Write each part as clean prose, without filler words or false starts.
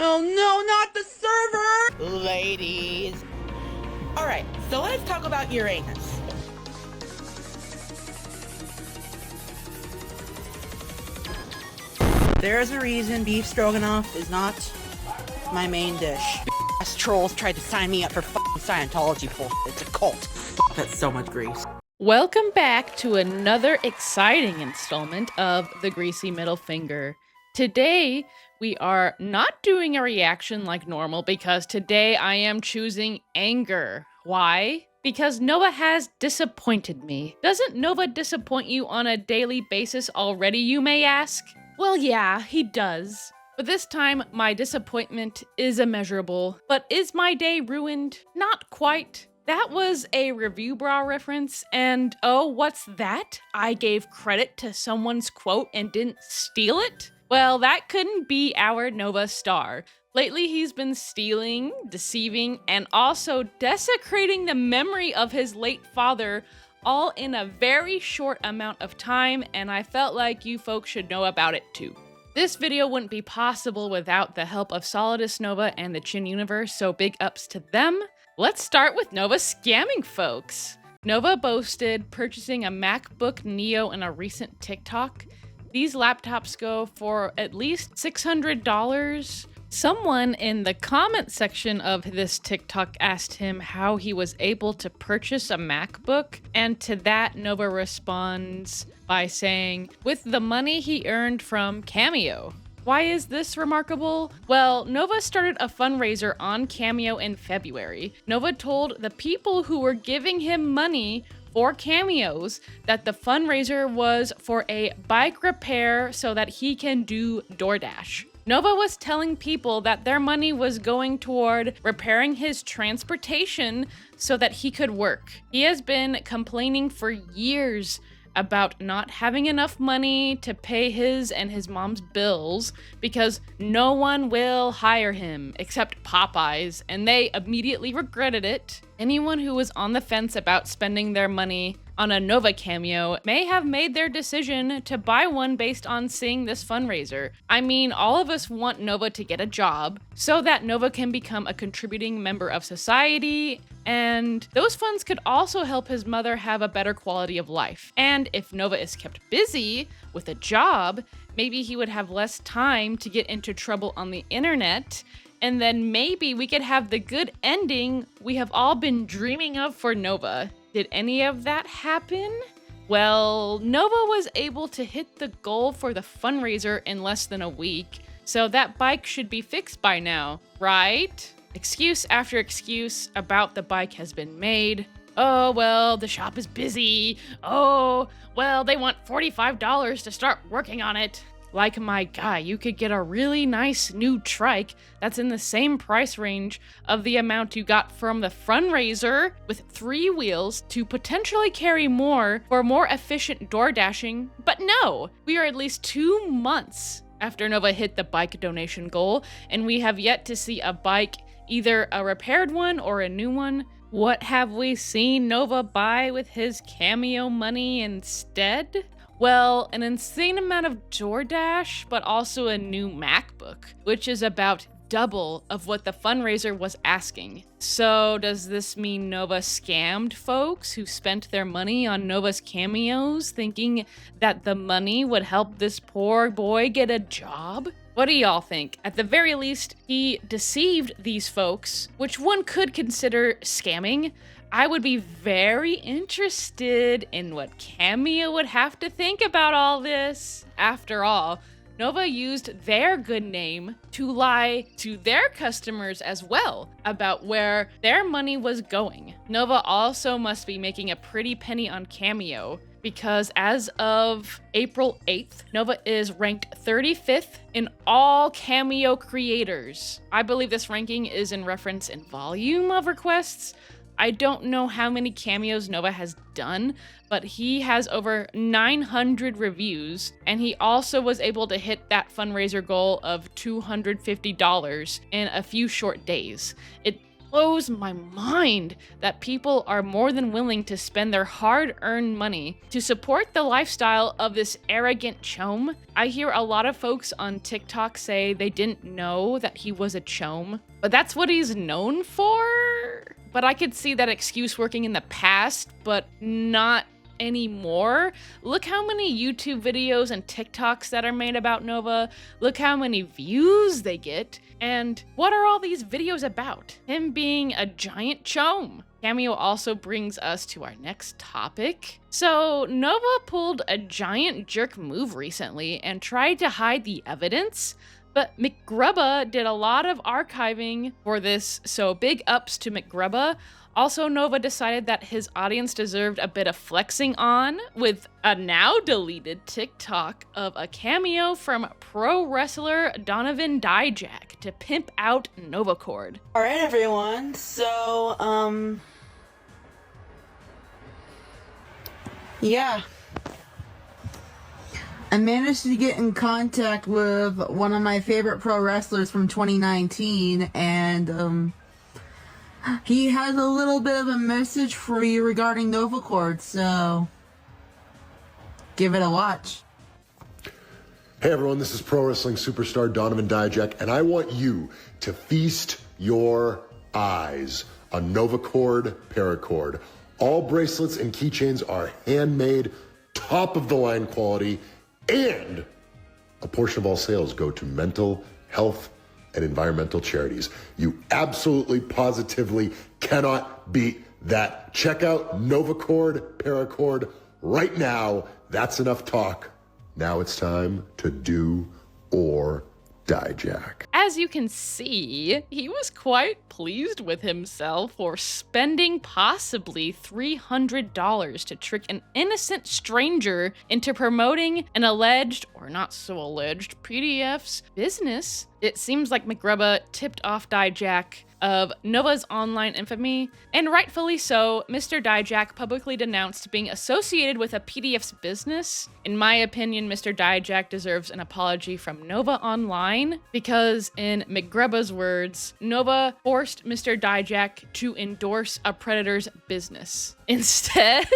Oh no, not the server! Ladies. Alright, so let's talk about Uranus. There's a reason beef stroganoff is not my main dish. Ass trolls tried to sign me up for f***ing Scientology bullshit. It's a cult. That's so much grease. Welcome back to another exciting installment of The Greasy Middle Finger. Today, we are not doing a reaction like normal because today I am choosing anger. Why? Because Nova has disappointed me. Doesn't Nova disappoint you on a daily basis already, you may ask? Well, yeah, he does. But this time, my disappointment is immeasurable. But is my day ruined? Not quite. That was a Review Bra reference, and oh, what's that? I gave credit to someone's quote and didn't steal it? Well, that couldn't be our Nova star. Lately, he's been stealing, deceiving, and also desecrating the memory of his late father, all in a very short amount of time, and I felt like you folks should know about it too. This video wouldn't be possible without the help of Solidus Nova and the Chin Universe, so big ups to them. Let's start with Nova scamming folks. Nova boasted purchasing a MacBook Neo in a recent TikTok. These laptops go for at least $600. Someone in the comment section of this TikTok asked him how he was able to purchase a MacBook, and to that Nova responds by saying, with the money he earned from Cameo. Why is this remarkable? Well, Nova started a fundraiser on Cameo in February. Nova told the people who were giving him money for cameos that the fundraiser was for a bike repair so that he can do DoorDash. Nova was telling people that their money was going toward repairing his transportation so that he could work. He has been complaining for years about not having enough money to pay his and his mom's bills because no one will hire him except Popeyes, and they immediately regretted it. Anyone who was on the fence about spending their money on a Nova cameo may have made their decision to buy one based on seeing this fundraiser. I mean, all of us want Nova to get a job so that Nova can become a contributing member of society, and those funds could also help his mother have a better quality of life. And if Nova is kept busy with a job, maybe he would have less time to get into trouble on the internet, and then maybe we could have the good ending we have all been dreaming of for Nova. Did any of that happen? Well, Nova was able to hit the goal for the fundraiser in less than a week, so that bike should be fixed by now, right? Excuse after excuse about the bike has been made. Oh, well, the shop is busy. Oh, well, they want $45 to start working on it. Like my guy, you could get a really nice new trike that's in the same price range of the amount you got from the fundraiser with 3 wheels to potentially carry more for more efficient door dashing. But no, we are at least 2 months after Nova hit the bike donation goal, and we have yet to see a bike, either a repaired one or a new one. What have we seen Nova buy with his cameo money instead? Well, an insane amount of DoorDash, but also a new MacBook, which is about double of what the fundraiser was asking. So does this mean Nova scammed folks who spent their money on Nova's cameos, thinking that the money would help this poor boy get a job? What do y'all think? At the very least, he deceived these folks, which one could consider scamming. I would be very interested in what Cameo would have to think about all this. After all, Nova used their good name to lie to their customers as well about where their money was going. Nova also must be making a pretty penny on Cameo, because as of April 8th, Nova is ranked 35th in all Cameo creators. I believe this ranking is in reference in volume of requests. I don't know how many cameos Nova has done, but he has over 900 reviews, and he also was able to hit that fundraiser goal of $250 in a few short days. It blows my mind that people are more than willing to spend their hard-earned money to support the lifestyle of this arrogant chome. I hear a lot of folks on TikTok say they didn't know that he was a chome, but that's what he's known for. But I could see that excuse working in the past, but not anymore. Look how many YouTube videos and TikToks that are made about Nova. Look how many views they get. And what are all these videos about? Him being a giant chome. Cameo also brings us to our next topic. So Nova pulled a giant jerk move recently and tried to hide the evidence, but McGrubba did a lot of archiving for this, so big ups to McGrubba. Also, Nova decided that his audience deserved a bit of flexing on with a now deleted TikTok of a cameo from pro wrestler Donovan Dijak to pimp out Novacord. All right, everyone. So, yeah. I managed to get in contact with one of my favorite pro wrestlers from 2019, and, he has a little bit of a message for you regarding Novacord, so give it a watch. Hey everyone, this is pro wrestling superstar Donovan Dijak, and I want you to feast your eyes on Novacord Paracord. All bracelets and keychains are handmade, top of the line quality, and a portion of all sales go to mental health and environmental charities. You absolutely, positively cannot beat that. Check out Novacord Paracord right now. That's enough talk. Now it's time to do or Dijak. As you can see, he was quite pleased with himself for spending possibly $300 to trick an innocent stranger into promoting an alleged, or not so alleged, PDF's business. It seems like McGrubba tipped off Dijak of Nova's online infamy, and rightfully so. Mr. Dijak publicly denounced being associated with a PDF's business. In my opinion, Mr. Dijak deserves an apology from Nova Online, because in McGrubba's words, Nova forced Mr. Dijak to endorse a predator's business. Instead,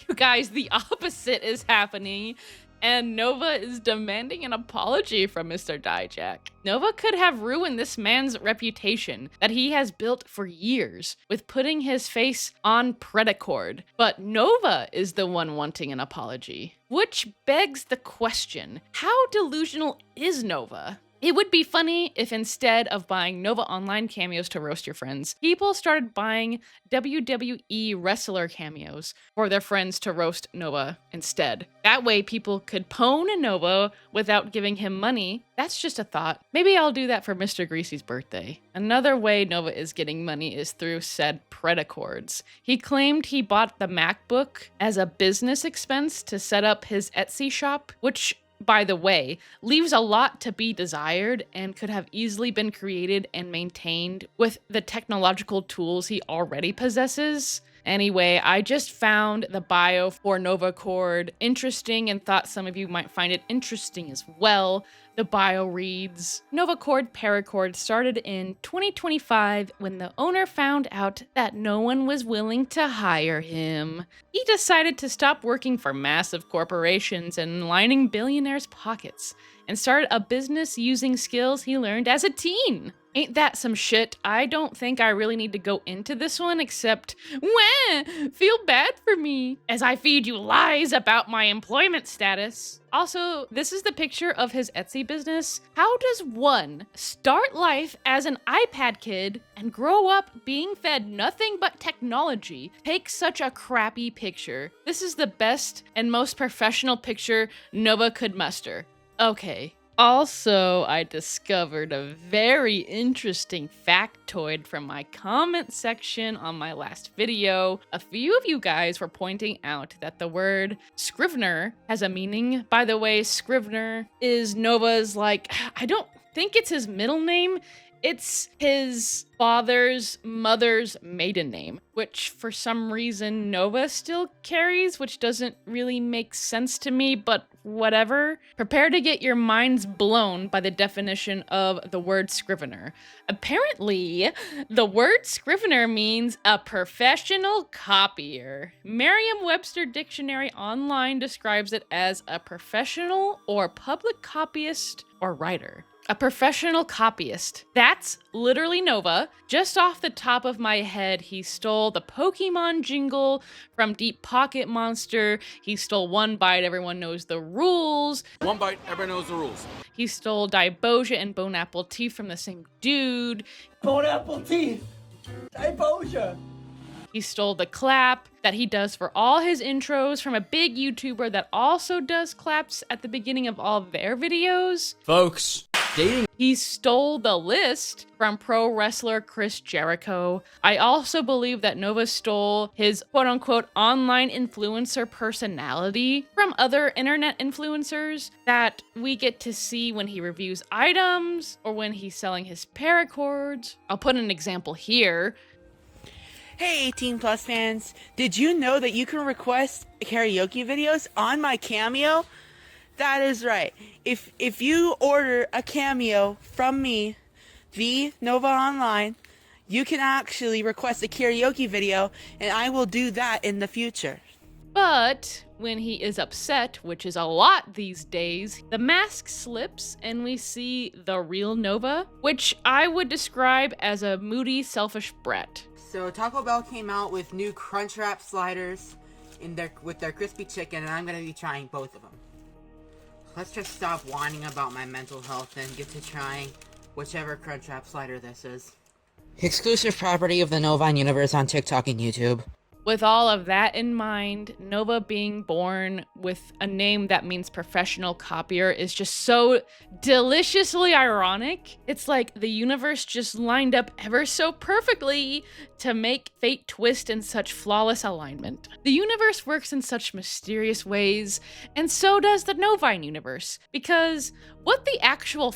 you guys, the opposite is happening, and Nova is demanding an apology from Mr. Dijak. Nova could have ruined this man's reputation that he has built for years with putting his face on Predacord, but Nova is the one wanting an apology. Which begs the question, how delusional is Nova? It would be funny if instead of buying Nova Online cameos to roast your friends, people started buying WWE wrestler cameos for their friends to roast Nova instead. That way people could pwn Nova without giving him money. That's just a thought. Maybe I'll do that for Mr. Greasy's birthday. Another way Nova is getting money is through said Predacords. He claimed he bought the MacBook as a business expense to set up his Etsy shop, which, by the way, leaves a lot to be desired and could have easily been created and maintained with the technological tools he already possesses. Anyway, I just found the bio for Novacord interesting and thought some of you might find it interesting as well. The bio reads, Novacord Paracord started in 2025 when the owner found out that no one was willing to hire him. He decided to stop working for massive corporations and lining billionaires' pockets and started a business using skills he learned as a teen. Ain't that some shit? I don't think I really need to go into this one, except, wah, feel bad for me as I feed you lies about my employment status. Also, this is the picture of his Etsy business. How does one start life as an iPad kid and grow up being fed nothing but technology, take such a crappy picture? This is the best and most professional picture Nova could muster. Okay. Also, I discovered a very interesting factoid from my comment section on my last video. A few of you guys were pointing out that the word Scrivener has a meaning. By the way, Scrivener is Nova's, I don't think it's his middle name. It's his father's mother's maiden name, which for some reason Nova still carries, which doesn't really make sense to me, but whatever, prepare to get your minds blown by the definition of the word scrivener. Apparently, the word scrivener means a professional copier. Merriam-Webster Dictionary Online describes it as a professional or public copyist or writer. A professional copyist. That's literally Nova. Just off the top of my head, he stole the Pokemon jingle from Deep Pocket Monster. He stole One Bite, Everyone Knows the Rules. One Bite, everyone knows the rules. He stole Diboja and Bone Apple Teeth from the same dude. Bone apple teeth! Diboja! He stole the clap that he does for all his intros from a big YouTuber that also does claps at the beginning of all their videos. Folks, dating. He stole the list from pro wrestler Chris Jericho. I also believe that Nova stole his quote-unquote online influencer personality from other internet influencers that we get to see when he reviews items or when he's selling his paracords. I'll put an example here. Hey 18 plus fans, did you know that you can request karaoke videos on my Cameo? That is right. If you order a Cameo from me, the Nova Online, you can actually request a karaoke video and I will do that in the future. But when he is upset, which is a lot these days, the mask slips and we see the real Nova, which I would describe as a moody, selfish brat. So Taco Bell came out with new Crunchwrap sliders with their crispy chicken, and I'm gonna be trying both of them. Let's just stop whining about my mental health and get to trying whichever Crunchwrap slider this is. Exclusive property of the Novine universe on TikTok and YouTube. With all of that in mind, Nova being born with a name that means professional copier is just so deliciously ironic. It's like the universe just lined up ever so perfectly to make fate twist in such flawless alignment. The universe works in such mysterious ways, and so does the Novine universe, because what the actual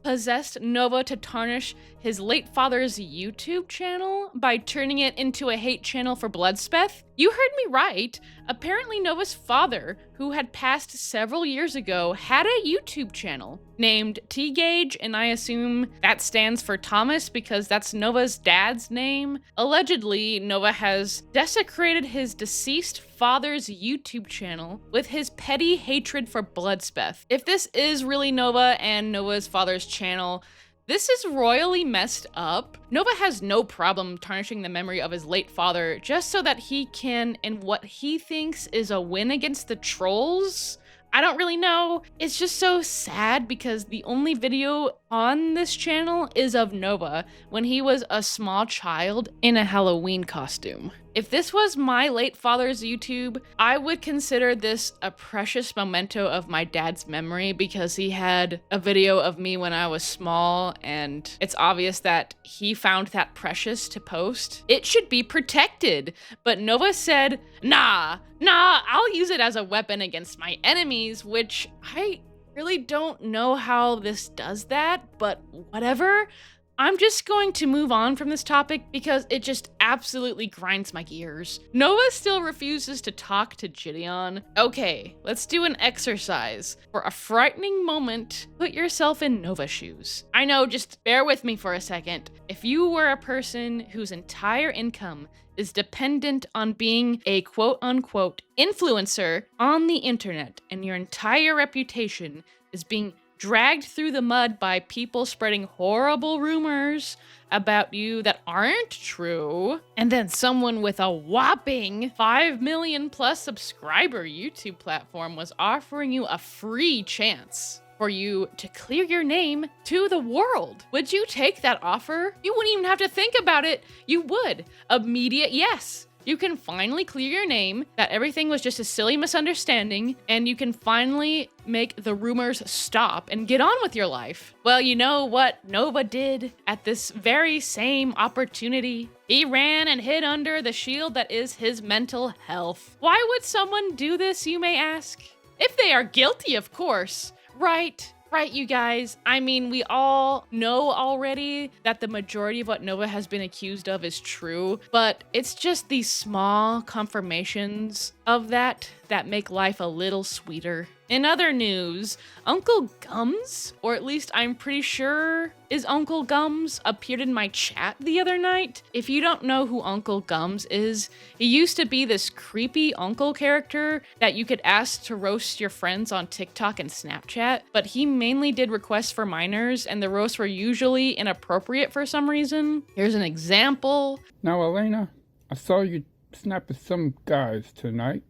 possessed Nova to tarnish his late father's YouTube channel by turning it into a hate channel for Bludspeth? You heard me right. Apparently Nova's father, who had passed several years ago, had a YouTube channel named T-Gage, and I assume that stands for Thomas because that's Nova's dad's name. Allegedly, Nova has desecrated his deceased father's YouTube channel with his petty hatred for Bludspeth. If this is really Nova and Nova's father's channel, this is royally messed up. Nova has no problem tarnishing the memory of his late father just so that he can, in what he thinks is a win against the trolls. I don't really know. It's just so sad because the only video on this channel is of Nova when he was a small child in a Halloween costume. If this was my late father's YouTube, I would consider this a precious memento of my dad's memory because he had a video of me when I was small and it's obvious that he found that precious to post. It should be protected, but Nova said, nah, I'll use it as a weapon against my enemies, which I really don't know how this does that, but whatever. I'm just going to move on from this topic because it just absolutely grinds my gears. Nova still refuses to talk to Gideon. Okay, let's do an exercise. For a frightening moment, put yourself in Nova's shoes. I know, just bear with me for a second. If you were a person whose entire income is dependent on being a quote-unquote influencer on the internet and your entire reputation is being dragged through the mud by people spreading horrible rumors about you that aren't true, and then someone with a whopping 5 million plus subscriber YouTube platform was offering you a free chance for you to clear your name to the world. Would you take that offer? You wouldn't even have to think about it. You would. Immediate yes. You can finally clear your name, that everything was just a silly misunderstanding, and you can finally make the rumors stop and get on with your life. Well, you know what Nova did at this very same opportunity? He ran and hid under the shield that is his mental health. Why would someone do this, you may ask? If they are guilty, of course. Right, you guys. I mean, we all know already that the majority of what Nova has been accused of is true, but it's just these small confirmations of that that make life a little sweeter. In other news, Uncle Gums, or at least I'm pretty sure is Uncle Gums, appeared in my chat the other night. If you don't know who Uncle Gums is, he used to be this creepy uncle character that you could ask to roast your friends on TikTok and Snapchat, but he mainly did requests for minors, and the roasts were usually inappropriate for some reason. Here's an example. Now, Elena, I saw you snapping some guys tonight,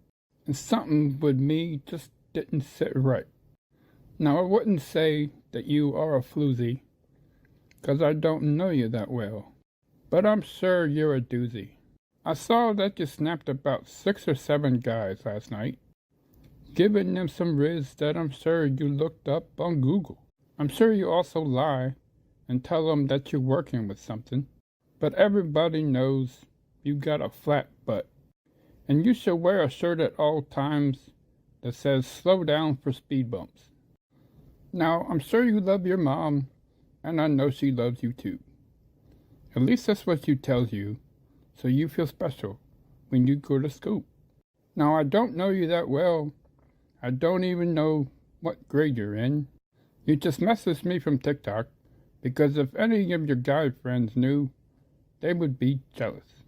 and something with me just didn't sit right. Now, I wouldn't say that you are a floozy, because I don't know you that well, but I'm sure you're a doozy. I saw that you snapped about 6 or 7 guys last night, giving them some riz that I'm sure you looked up on Google. I'm sure you also lie and tell them that you're working with something, but everybody knows you got a flat butt, and you should wear a shirt at all times that says slow down for speed bumps. Now, I'm sure you love your mom, and I know she loves you too. At least that's what she tells you, so you feel special when you go to school. Now, I don't know you that well. I don't even know what grade you're in. You just messaged me from TikTok, because if any of your guy friends knew, they would be jealous.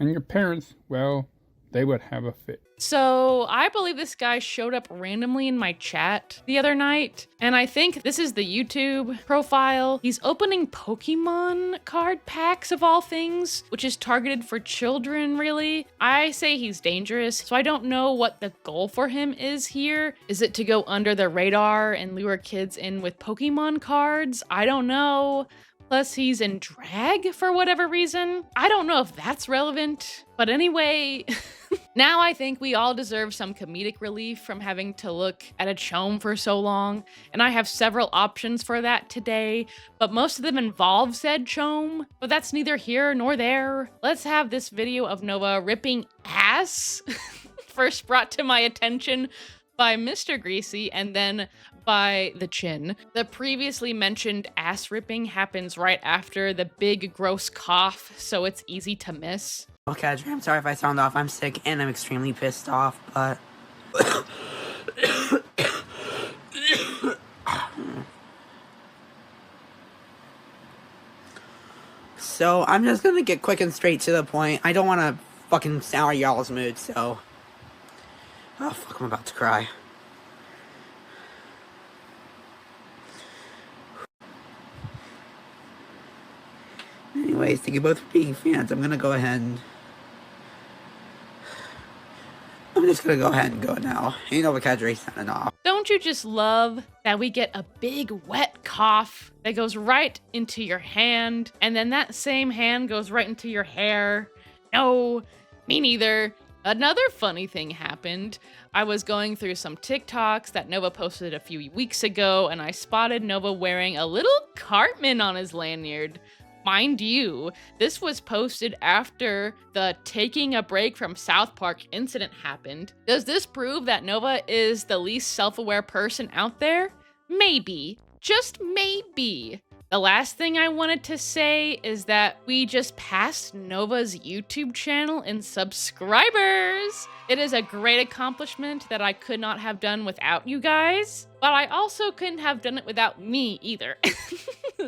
And your parents, well, they would have a fit. So I believe this guy showed up randomly in my chat the other night, and I think this is the YouTube profile. He's opening Pokemon card packs of all things, which is targeted for children, really. I say he's dangerous, so I don't know what the goal for him is here. Is it to go under the radar and lure kids in with Pokemon cards? I don't know. Plus, he's in drag for whatever reason. I don't know if that's relevant. But anyway, now I think we all deserve some comedic relief from having to look at a chome for so long. And I have several options for that today, but most of them involve said chome. But that's neither here nor there. Let's have this video of Nova ripping ass first brought to my attention by Mr. Greasy and then by the chin. The previously mentioned ass ripping happens right after the big gross cough, so it's easy to miss. Okay, I'm sorry if I sound off. I'm sick and I'm extremely pissed off, but... So, I'm just gonna get quick and straight to the point. I don't want to fucking sour y'all's mood, so... Oh, fuck, I'm about to cry. Anyways, thank you both for being fans. I'm just gonna go ahead and go now. Ain't no vocabulary signing off. Don't you just love that we get a big wet cough that goes right into your hand, and then that same hand goes right into your hair? No, me neither. Another funny thing happened. I was going through some TikToks that Nova posted a few weeks ago, and I spotted Nova wearing a little Cartman on his lanyard. Mind you, this was posted after the taking a break from South Park incident happened. Does this prove that Nova is the least self-aware person out there? Maybe. Just maybe. The last thing I wanted to say is that we just passed Nova's YouTube channel in subscribers. It is a great accomplishment that I could not have done without you guys, but I also couldn't have done it without me either.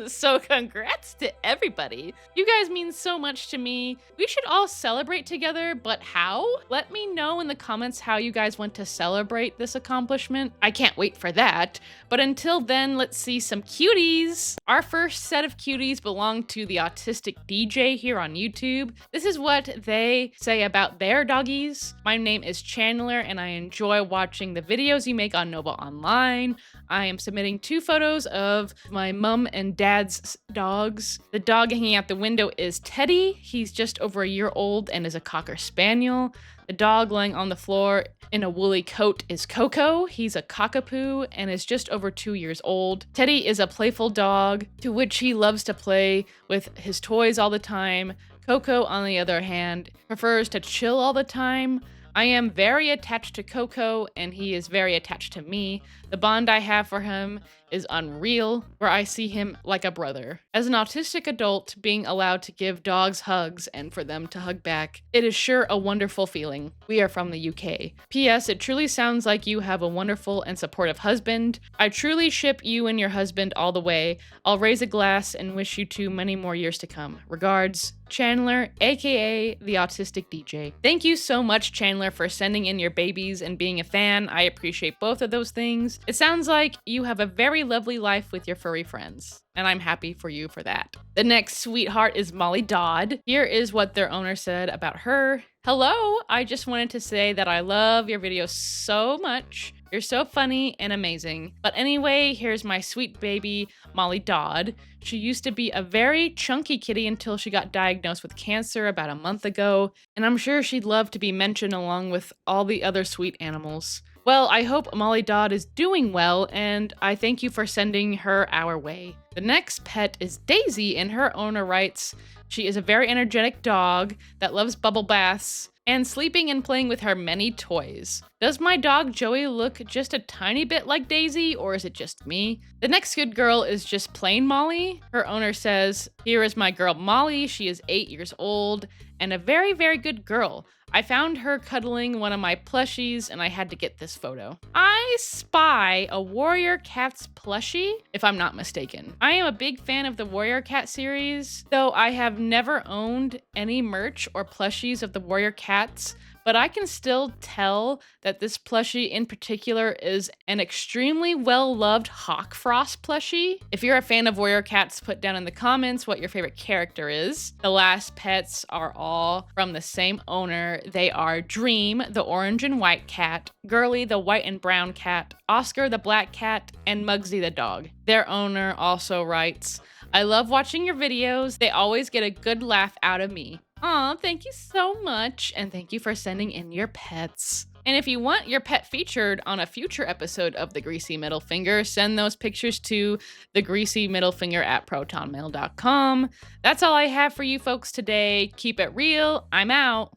So congrats to everybody. You guys mean so much to me. We should all celebrate together, but how? Let me know in the comments how you guys want to celebrate this accomplishment. I can't wait for that. But until then, let's see some cuties. Our first set of cuties belong to the Autistic DJ here on YouTube. This is what they say about their doggies. My name is Chandler, and I enjoy watching the videos you make on Nova Online. I am submitting 2 photos of my mom and dad's dogs. The dog hanging out the window is Teddy. He's just over a year old and is a Cocker Spaniel. The dog laying on the floor in a woolly coat is Coco. He's a cockapoo and is just over 2 years old. Teddy is a playful dog to which he loves to play with his toys all the time. Coco, on the other hand, prefers to chill all the time. I am very attached to Coco, and he is very attached to me. The bond I have for him is unreal, where I see him like a brother. As an autistic adult, being allowed to give dogs hugs and for them to hug back, it is sure a wonderful feeling. We are from the UK. P.S. It truly sounds like you have a wonderful and supportive husband. I truly ship you and your husband all the way. I'll raise a glass and wish you two many more years to come. Regards, Chandler, aka the Autistic DJ. Thank you so much, Chandler, for sending in your babies and being a fan. I appreciate both of those things. It sounds like you have a very lovely life with your furry friends, and I'm happy for you for that. The next sweetheart is Molly Dodd. Here is what their owner said about her. Hello, I just wanted to say that I love your videos so much. You're so funny and amazing. But anyway, here's my sweet baby, Molly Dodd. She used to be a very chunky kitty until she got diagnosed with cancer about a month ago, and I'm sure she'd love to be mentioned along with all the other sweet animals. Well, I hope Molly Dodd is doing well, and I thank you for sending her our way. The next pet is Daisy, and her owner writes, she is a very energetic dog that loves bubble baths and sleeping and playing with her many toys. Does my dog Joey look just a tiny bit like Daisy, or is it just me? The next good girl is just plain Molly. Her owner says, here is my girl Molly. She is 8 years old and a very, very good girl. I found her cuddling one of my plushies and I had to get this photo. I spy a Warrior Cats plushie, if I'm not mistaken. I am a big fan of the Warrior Cat series, though I have never owned any merch or plushies of the Warrior Cats, but I can still tell that this plushie in particular is an extremely well-loved Hawk Frost plushie. If you're a fan of Warrior Cats, put down in the comments what your favorite character is. The last pets are all from the same owner. They are Dream, the orange and white cat, Girly, the white and brown cat, Oscar, the black cat, and Muggsy, the dog. Their owner also writes, I love watching your videos. They always get a good laugh out of me. Aw, thank you so much, and thank you for sending in your pets. And if you want your pet featured on a future episode of The Greasy Middle Finger, send those pictures to thegreasymiddlefinger@protonmail.com. That's all I have for you folks today. Keep it real. I'm out.